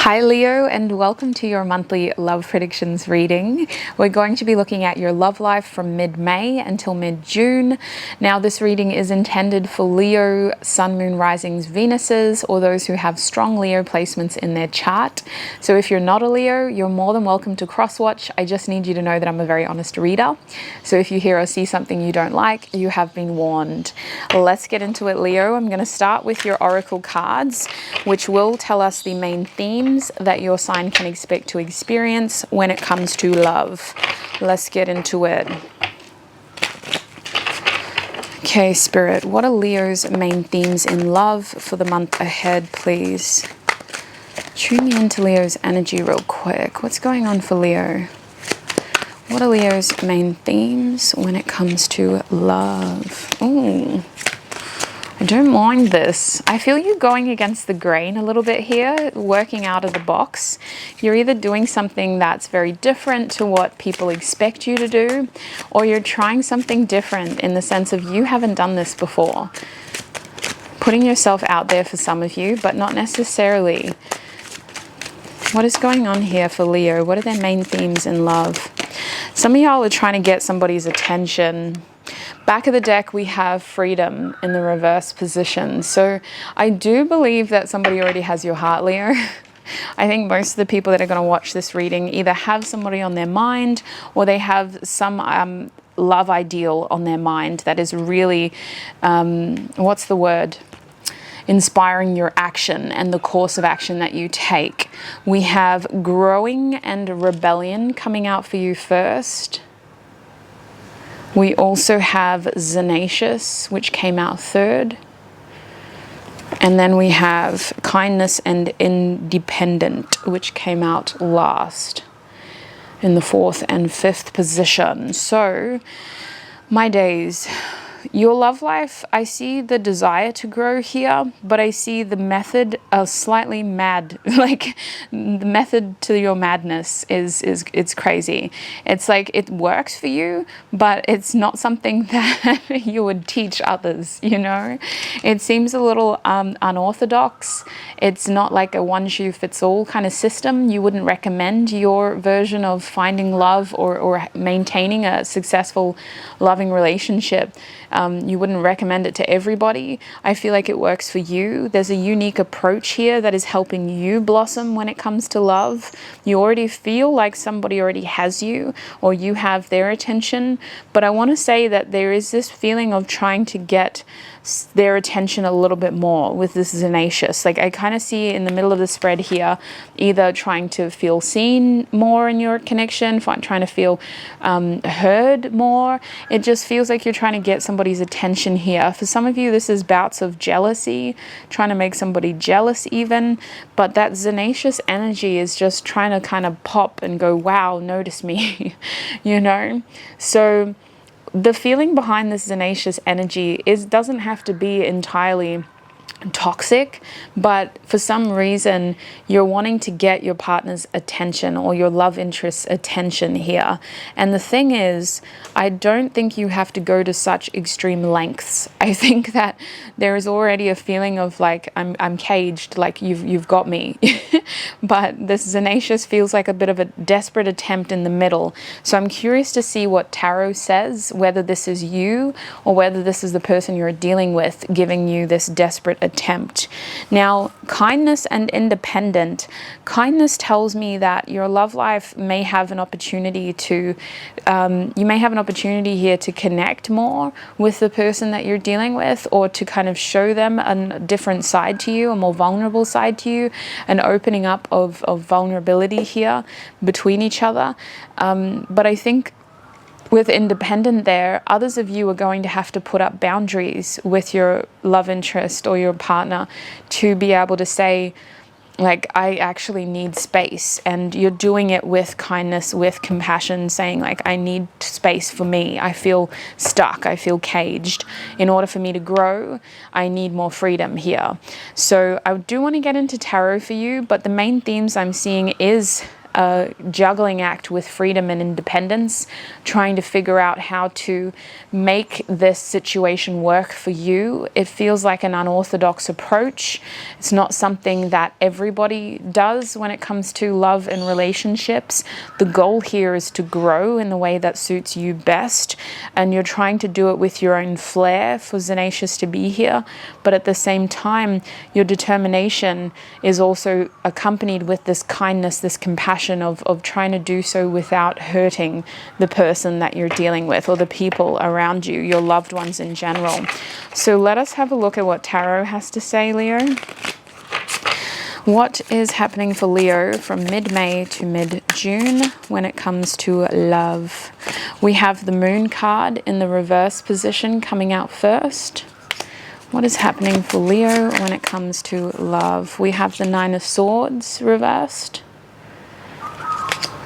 Hi Leo, and welcome to your monthly love predictions reading. We're going to be looking at your love life from mid-May until mid-June. Now this reading is intended for Leo, Sun, Moon, Risings, Venuses, or those who have strong Leo placements in their chart. So if you're not a Leo, you're more than welcome to cross-watch. I just need you to know that I'm a very honest reader. So if you hear or see something you don't like, you have been warned. Let's get into it, Leo. I'm going to start with your oracle cards, which will tell us the main themes that your sign can expect to experience when it comes to love. Let's get into it. Okay, Spirit, what are Leo's main themes in love for the month ahead, please? Tune me into Leo's energy real quick. What's going on for Leo? What are Leo's main themes when it comes to love? Ooh. I don't mind this. I feel you going against the grain a little bit here, working out of the box. You're either doing something that's very different to what people expect you to do, or you're trying something different in the sense of you haven't done this before. Putting yourself out there for some of you, but not necessarily. What is going on here for Leo? What are their main themes in love? Some of y'all are trying to get somebody's attention. Back of the deck, we have freedom in the reverse position. So I do believe that somebody already has your heart, Leo. I think most of the people that are going to watch this reading either have somebody on their mind, or they have some love ideal on their mind that is really, what's the word? Inspiring your action and the course of action that you take. We have growing and rebellion coming out for you first. We also have Zenacious, which came out third. And then we have Kindness and Independent, which came out last in the 4th and 5th position. So, my days. Your love life, I see the desire to grow here, but I see the method slightly mad. Like the method to your madness is it's crazy. It's like it works for you, but it's not something that you would teach others, you know? It seems a little unorthodox. It's not like a one-shoe-fits-all kind of system. You wouldn't recommend your version of finding love or maintaining a successful, loving relationship. You wouldn't recommend it to everybody. I feel like it works for you. There's a unique approach here that is helping you blossom when it comes to love. You already feel like somebody already has you, or you have their attention. But I want to say that there is this feeling of trying to get their attention a little bit more with this Zenacious. Like I kind of see in the middle of the spread here, either trying to feel seen more in your connection, trying to feel heard more. It just feels like you're trying to get somebody's attention here. For some of you, this is bouts of jealousy, trying to make somebody jealous even. But that Zenacious energy is just trying to kind of pop and go, wow, notice me, you know? So the feeling behind this Zenacious energy doesn't have to be entirely toxic, but for some reason you're wanting to get your partner's attention or your love interest's attention here. And the thing is, I don't think you have to go to such extreme lengths. I think that there is already a feeling of like I'm caged, like you've got me. But this Zenacious feels like a bit of a desperate attempt in the middle. So I'm curious to see what tarot says, whether this is you or whether this is the person you're dealing with giving you this desperate attempt. Now, kindness and independent. Kindness tells me that your love life may have an opportunity to, you may have an opportunity here to connect more with the person that you're dealing with, or to kind of show them a different side to you, a more vulnerable side to you, an opening up of vulnerability here between each other. But I think with independent there, others of you are going to have to put up boundaries with your love interest or your partner to be able to say, like, I actually need space. And you're doing it with kindness, with compassion, saying like, I need space for me. I feel stuck. I feel caged. In order for me to grow, I need more freedom here. So I do want to get into tarot for you, but the main themes I'm seeing is a juggling act with freedom and independence, trying to figure out how to make this situation work for you. It feels like an unorthodox approach. It's not something that everybody does when it comes to love and relationships. The goal here is to grow in the way that suits you best, and you're trying to do it with your own flair for Zanacious to be here, but at the same time your determination is also accompanied with this kindness, this compassion of trying to do so without hurting the person that you're dealing with or the people around you, your loved ones in general. So let us have a look at what Tarot has to say, Leo. What is happening for Leo from mid-May to mid-June when it comes to love? We have the Moon card in the reverse position coming out first. What is happening for Leo when it comes to love? We have the Nine of Swords reversed.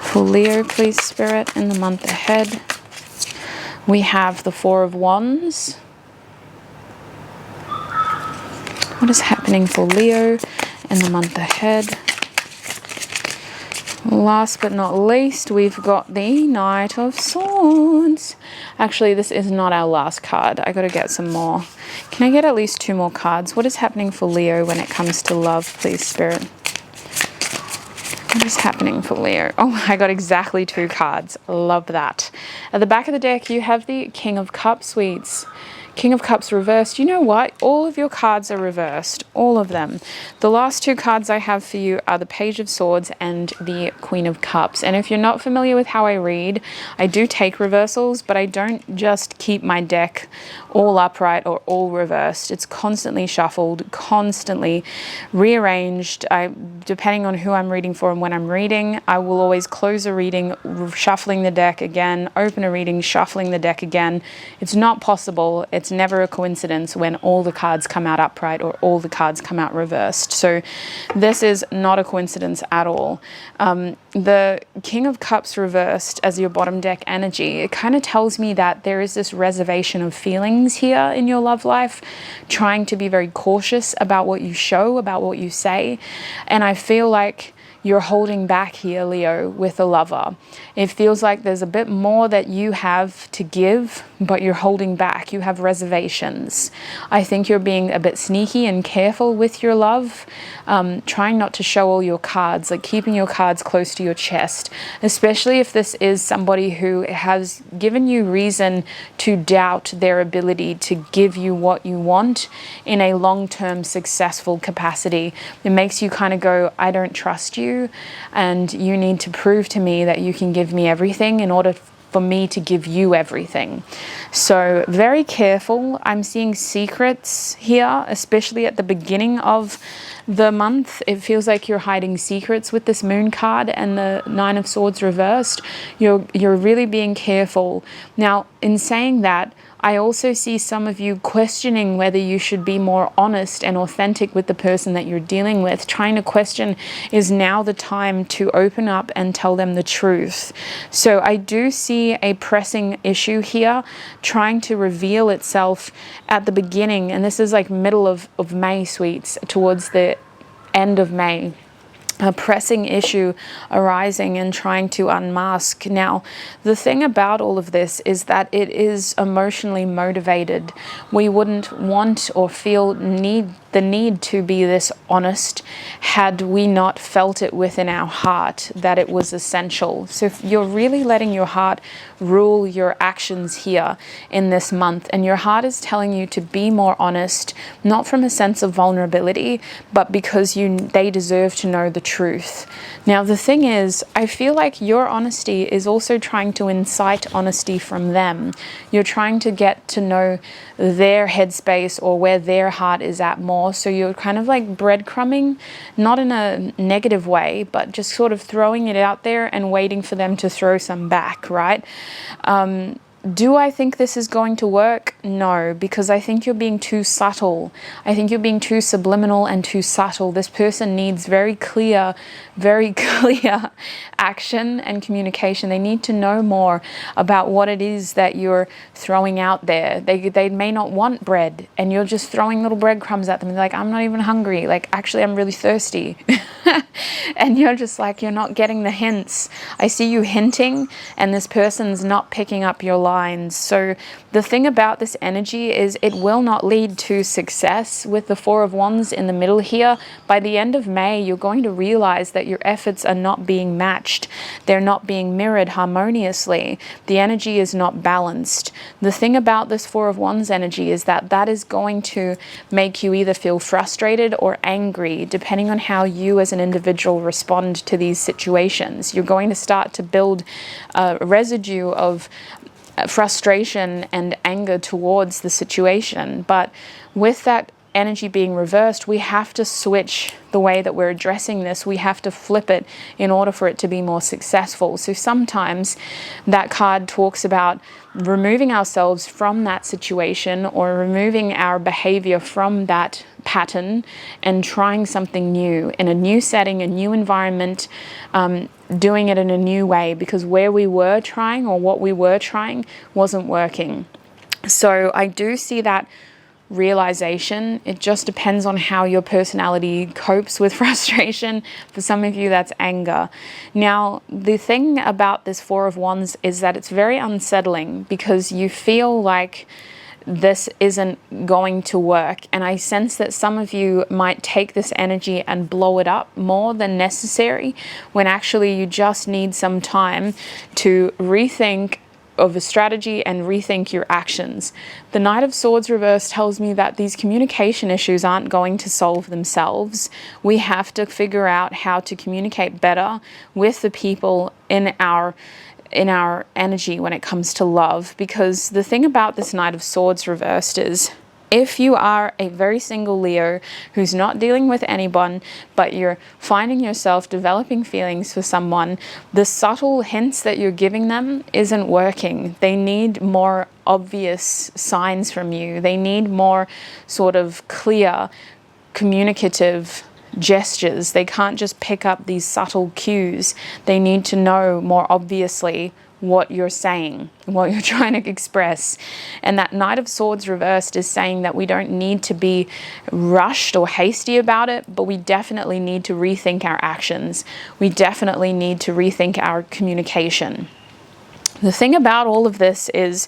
For Leo, please, Spirit, in the month ahead. We have the Four of Wands. What is happening for Leo in the month ahead? Last but not least, we've got the Knight of Swords. Actually, this is not our last card. I got to get some more. Can I get at least 2 more cards? What is happening for Leo when it comes to love, please, Spirit? What is happening for Leo? Oh, I got exactly 2 cards. Love that. At the back of the deck, you have the King of Cups, sweets. King of Cups reversed. You know what? All of your cards are reversed. All of them. The last 2 cards I have for you are the Page of Swords and the Queen of Cups. And if you're not familiar with how I read, I do take reversals, but I don't just keep my deck all upright or all reversed. It's constantly shuffled, constantly rearranged. Depending on who I'm reading for and when I'm reading, I will always close a reading, shuffling the deck again, open a reading, shuffling the deck again. It's not possible. It's never a coincidence when all the cards come out upright or all the cards come out reversed. So this is not a coincidence at all. The King of Cups reversed as your bottom deck energy, it kind of tells me that there is this reservation of feelings here in your love life, trying to be very cautious about what you show, about what you say. And I feel like you're holding back here, Leo, with a lover. It feels like there's a bit more that you have to give, but you're holding back. You have reservations. I think you're being a bit sneaky and careful with your love, trying not to show all your cards, like keeping your cards close to your chest, especially if this is somebody who has given you reason to doubt their ability to give you what you want in a long-term successful capacity. It makes you kind of go, I don't trust you, and you need to prove to me that you can give me everything in order for me to give you everything. So very careful. I'm seeing secrets here, especially at the beginning of the month. It feels like you're hiding secrets with this Moon card and the Nine of Swords reversed. You're really being careful. Now, in saying that, I also see some of you questioning whether you should be more honest and authentic with the person that you're dealing with, trying to question, is now the time to open up and tell them the truth? So I do see a pressing issue here trying to reveal itself at the beginning, and this is like middle of May, sweets, towards the end of May. A pressing issue arising and trying to unmask. Now, the thing about all of this is that it is emotionally motivated. We wouldn't want or feel the need to be this honest had we not felt it within our heart that it was essential. So if you're really letting your heart rule your actions here in this month, and your heart is telling you to be more honest, not from a sense of vulnerability, but because they deserve to know the truth. Now, the thing is, I feel like your honesty is also trying to incite honesty from them. You're trying to get to know their headspace or where their heart is at more. So you're kind of like breadcrumbing, not in a negative way, but just sort of throwing it out there and waiting for them to throw some back, right? Do I think this is going to work? No, because I think you're being too subtle. I think you're being too subliminal and too subtle. This person needs very clear action and communication. They need to know more about what it is that you're throwing out there. They may not want bread, and you're just throwing little breadcrumbs at them. They're like, I'm not even hungry. Like, actually, I'm really thirsty. And you're just like, you're not getting the hints. I see you hinting, and this person's not picking up your lines. So the thing about this energy is it will not lead to success. With the Four of Wands in the middle here, by the end of May, you're going to realize that your efforts are not being matched. They're not being mirrored harmoniously. The energy is not balanced. The thing about this Four of Wands energy is that that is going to make you either feel frustrated or angry, depending on how you as an individual respond to these situations. You're going to start to build a residue of frustration and anger towards the situation. But with that energy being reversed, we have to switch the way that we're addressing this. We have to flip it in order for it to be more successful. So sometimes that card talks about removing ourselves from that situation, or removing our behavior from that pattern and trying something new in a new setting, a new environment, doing it in a new way, because where we were trying, or what we were trying, wasn't working. So I do see that realization. It just depends on how your personality copes with frustration. For some of you, that's anger. Now, the thing about this Four of Wands is that it's very unsettling, because you feel like this isn't going to work. And I sense that some of you might take this energy and blow it up more than necessary, when actually you just need some time to rethink of a strategy and rethink your actions. The Knight of Swords reverse tells me that these communication issues aren't going to solve themselves. We have to figure out how to communicate better with the people in our energy when it comes to love. Because the thing about this Knight of Swords reversed is, if you are a very single Leo who's not dealing with anyone, but you're finding yourself developing feelings for someone, the subtle hints that you're giving them isn't working. They need more obvious signs from you. They need more sort of clear, communicative gestures. They can't just pick up these subtle cues. They need to know more obviously what you're saying, what you're trying to express. And that Knight of Swords reversed is saying that we don't need to be rushed or hasty about it, but we definitely need to rethink our actions. We definitely need to rethink our communication. The thing about all of this is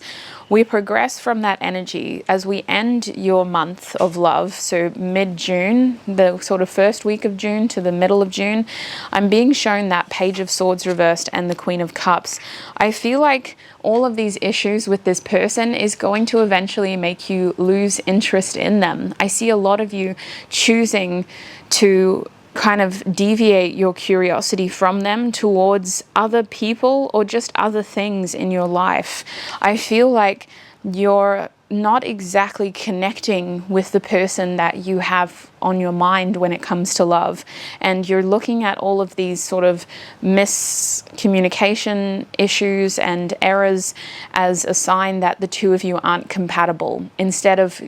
we progress from that energy as we end your month of love. So mid-June, the sort of first week of June to the middle of June, I'm being shown that Page of Swords reversed and the Queen of Cups. I feel like all of these issues with this person is going to eventually make you lose interest in them. I see a lot of you choosing to kind of deviate your curiosity from them towards other people or just other things in your life. I feel like you're not exactly connecting with the person that you have on your mind when it comes to love, and you're looking at all of these sort of miscommunication issues and errors as a sign that the two of you aren't compatible, instead of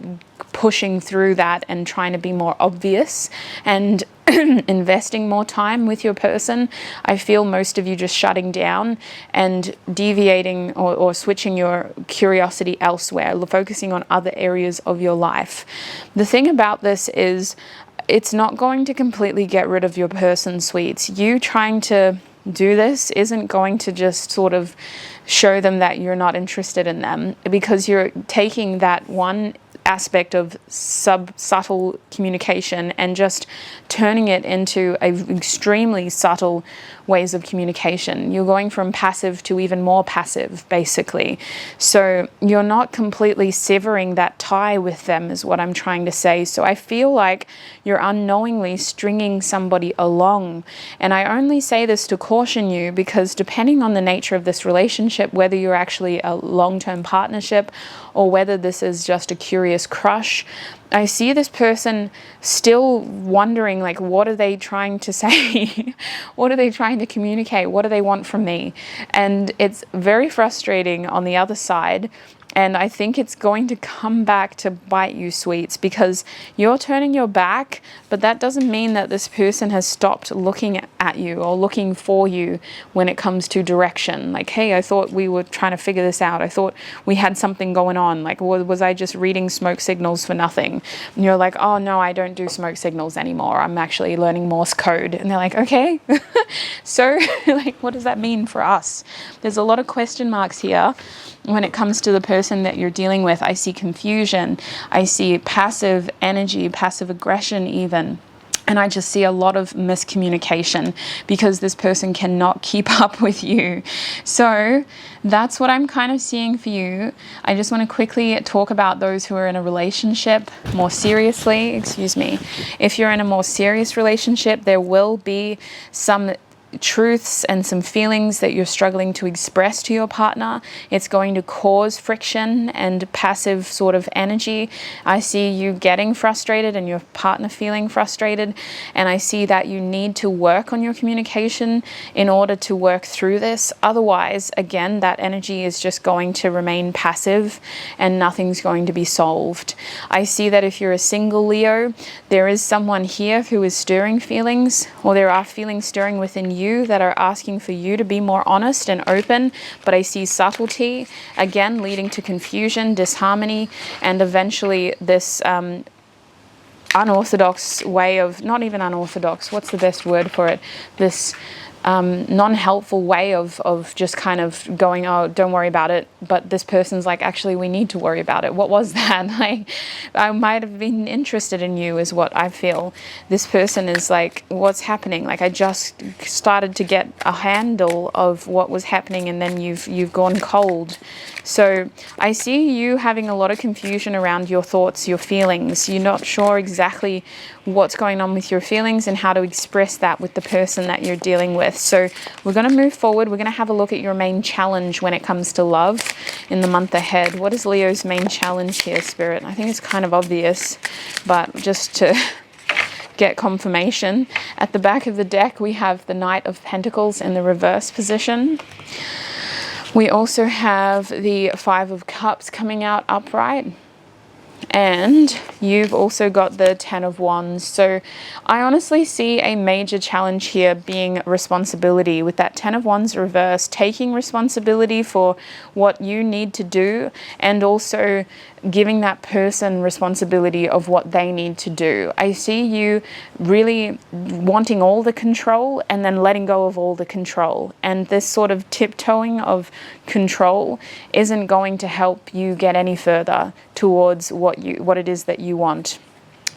pushing through that and trying to be more obvious and investing more time with your person. I feel most of you just shutting down and deviating or switching your curiosity elsewhere, focusing on other areas of your life. The thing about this is it's not going to completely get rid of your person, sweets. You trying to do this isn't going to just sort of show them that you're not interested in them, because you're taking that one aspect of subtle communication and just turning it into extremely subtle ways of communication. You're going from passive to even more passive, basically. So you're not completely severing that tie with them, is what I'm trying to say. So I feel like you're unknowingly stringing somebody along. And I only say this to caution you, because depending on the nature of this relationship, whether you're actually a long-term partnership or whether this is just a curious serious crush. I see this person still wondering, like, what are they trying to say? What are they trying to communicate? What do they want from me? And it's very frustrating on the other side. And I think it's going to come back to bite you, sweets, because you're turning your back, but that doesn't mean that this person has stopped looking at you or looking for you when it comes to direction. Like, hey, I thought we were trying to figure this out. I thought we had something going on. Like, was I just reading smoke signals for nothing? And you're like, oh, no, I don't do smoke signals anymore. I'm actually learning Morse code. And they're like, okay. So, like, what does that mean for us? There's a lot of question marks here. When it comes to the person that you're dealing with, I see confusion, I see passive energy, passive aggression even. And I just see a lot of miscommunication because this person cannot keep up with you. So that's what I'm kind of seeing for you. I just want to quickly talk about those who are in a relationship more seriously. If you're in a more serious relationship, there will be some truths and some feelings that you're struggling to express to your partner. It's going to cause friction and passive sort of energy. I see you getting frustrated and your partner feeling frustrated, and I see that you need to work on your communication in order to work through this. Otherwise, again, that energy is just going to remain passive and nothing's going to be solved. I see that if you're a single Leo, there is someone here who is stirring feelings, or there are feelings stirring within you that are asking for you to be more honest and open, but I see subtlety, again, leading to confusion, disharmony, and eventually this unorthodox way of, not even unorthodox, what's the best word for it? This non-helpful way of just kind of going, oh, don't worry about it. But this person's like, actually, we need to worry about it. What was that? Like, I might have been interested in you is what I feel. This person is like, what's happening? Like, I just started to get a handle of what was happening, and then you've gone cold. So I see you having a lot of confusion around your thoughts, your feelings. You're not sure exactly what's going on with your feelings and how to express that with the person that you're dealing with. So we're going to move forward. We're going to have a look at your main challenge when it comes to love in the month ahead. What is Leo's main challenge here, Spirit? I think it's kind of obvious, but just to get confirmation. At the back of the deck, we have the Knight of Pentacles in the reverse position. We also have the Five of Cups coming out upright. And you've also got the Ten of Wands. So I honestly see a major challenge here being responsibility. With that Ten of Wands reverse, taking responsibility for what you need to do, and also giving that person responsibility of what they need to do. I see you really wanting all the control and then letting go of all the control. And this sort of tiptoeing of control isn't going to help you get any further towards what it is that you want.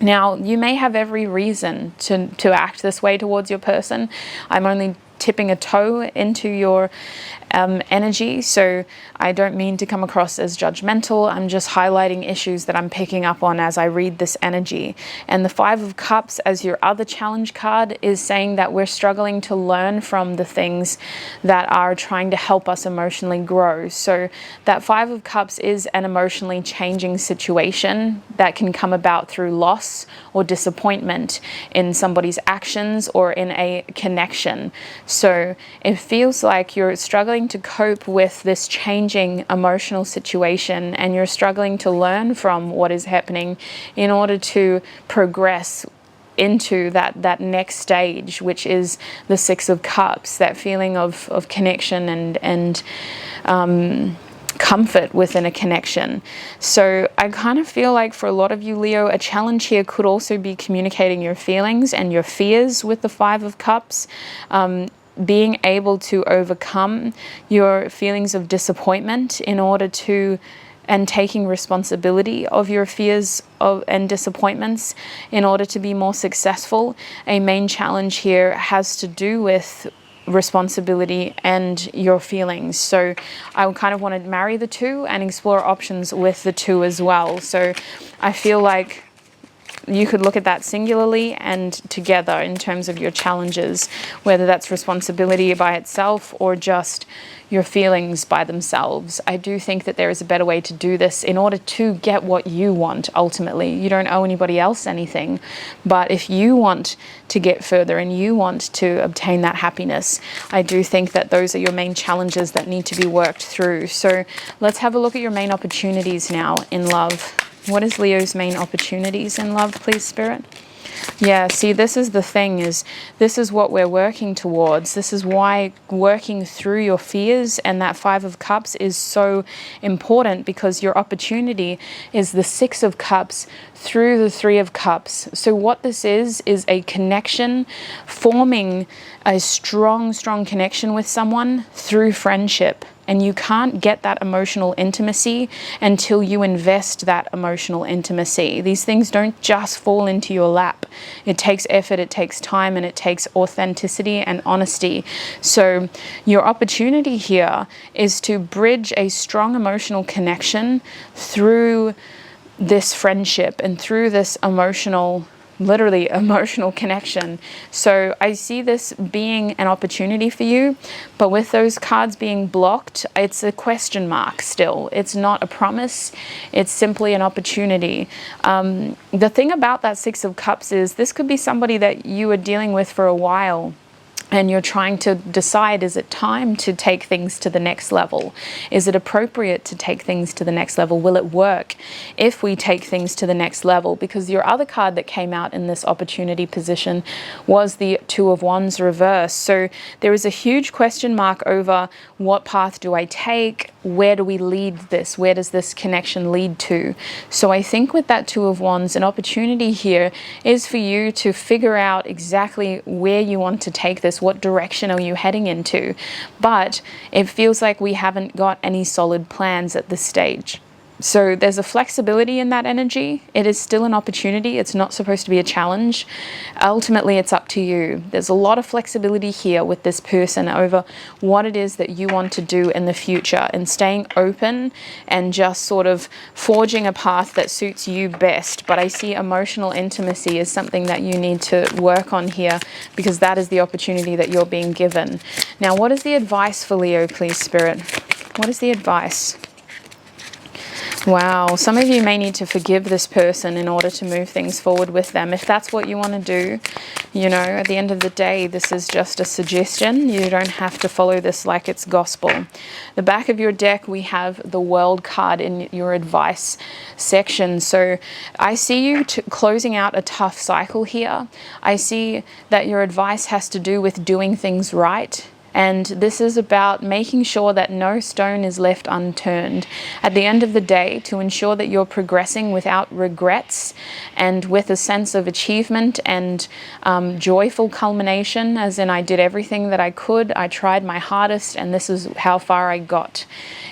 Now, you may have every reason to act this way towards your person. I'm only tipping a toe into your energy, so I don't mean to come across as judgmental. I'm just highlighting issues that I'm picking up on as I read this energy. And the Five of Cups as your other challenge card is saying that we're struggling to learn from the things that are trying to help us emotionally grow. So that Five of Cups is an emotionally changing situation that can come about through loss or disappointment in somebody's actions or in a connection. So it feels like you're struggling to cope with this changing emotional situation, and you're struggling to learn from what is happening in order to progress into that next stage, which is the Six of Cups, that feeling of connection and comfort within a connection. So I kind of feel like for a lot of you, Leo, a challenge here could also be communicating your feelings and your fears with the Five of Cups. Being able to overcome your feelings of disappointment in order to, and taking responsibility of your fears and disappointments in order to be more successful. A main challenge here has to do with responsibility and your feelings. So I would kind of want to marry the two and explore options with the two as well. So I feel like you could look at that singularly and together in terms of your challenges, whether that's responsibility by itself or just your feelings by themselves. I do think that there is a better way to do this in order to get what you want. Ultimately, you don't owe anybody else anything, but if you want to get further and you want to obtain that happiness, I do think that those are your main challenges that need to be worked through. So let's have a look at your main opportunities now in love. What is Leo's main opportunities in love, please, Spirit? Yeah, see, this is the thing, is this is what we're working towards. This is why working through your fears and that 5 of Cups is so important, because your opportunity is the 6 of Cups through the 3 of Cups. So what this is a connection, forming a strong connection with someone through friendship. And you can't get that emotional intimacy until you invest that emotional intimacy. These things don't just fall into your lap. It takes effort, it takes time, and it takes authenticity and honesty. So your opportunity here is to bridge a strong emotional connection through this friendship and through this literally emotional connection. So I see this being an opportunity for you, but with those cards being blocked, it's a question mark still. It's not a promise, it's simply an opportunity. The thing about that 6 of Cups is this could be somebody that you are dealing with for a while, and you're trying to decide, is it time to take things to the next level? Is it appropriate to take things to the next level? Will it work if we take things to the next level? Because your other card that came out in this opportunity position was the 2 of Wands reverse. So there is a huge question mark over, what path do I take? Where do we lead this? Where does this connection lead to? So I think with that 2 of Wands, an opportunity here is for you to figure out exactly where you want to take this. What direction are you heading into? But it feels like we haven't got any solid plans at this stage. So there's a flexibility in that energy. It is still an opportunity. It's not supposed to be a challenge. Ultimately, it's up to you. There's a lot of flexibility here with this person over what it is that you want to do in the future, and staying open and just sort of forging a path that suits you best. But I see emotional intimacy is something that you need to work on here, because that is the opportunity that you're being given. Now, what is the advice for Leo, please, Spirit? What is the advice? Wow, some of you may need to forgive this person in order to move things forward with them. If that's what you want to do, you know, at the end of the day, this is just a suggestion. You don't have to follow this like it's gospel. The back of your deck, we have the World card in your advice section. So I see you closing out a tough cycle here. I see that your advice has to do with doing things right. And this is about making sure that no stone is left unturned. At the end of the day, to ensure that you're progressing without regrets and with a sense of achievement and joyful culmination, as in I did everything that I could, I tried my hardest, and this is how far I got.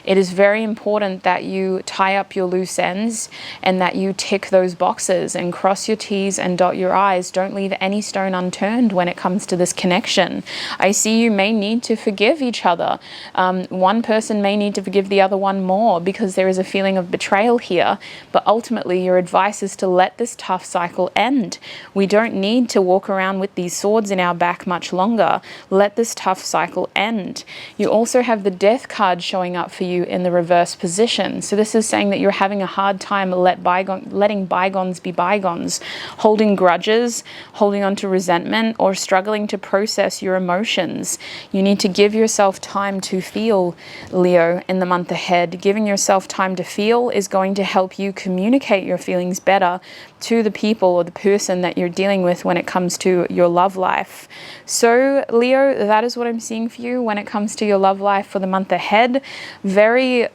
It is very important that you tie up your loose ends and that you tick those boxes and cross your T's and dot your I's. Don't leave any stone unturned when it comes to this connection. I see you may need to forgive each other. One person may need to forgive the other one more, because there is a feeling of betrayal here. But ultimately, your advice is to let this tough cycle end. We don't need to walk around with these swords in our back much longer. Let this tough cycle end. You also have the Death card showing up for you in the reverse position. So this is saying that you're having a hard time letting bygones be bygones, holding grudges, holding on to resentment, or struggling to process your emotions. You need to give yourself time to feel, Leo, in the month ahead. Giving yourself time to feel is going to help you communicate your feelings better to the people or the person that you're dealing with when it comes to your love life. So, Leo, that is what I'm seeing for you when it comes to your love life for the month ahead. Very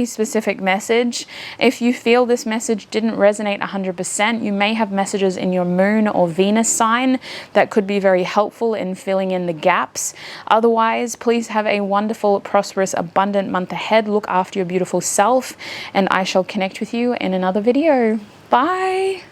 specific message. If you feel this message didn't resonate 100%, you may have messages in your moon or Venus sign that could be very helpful in filling in the gaps. Otherwise, please have a wonderful, prosperous, abundant month ahead. Look after your beautiful self, and I shall connect with you in another video. Bye.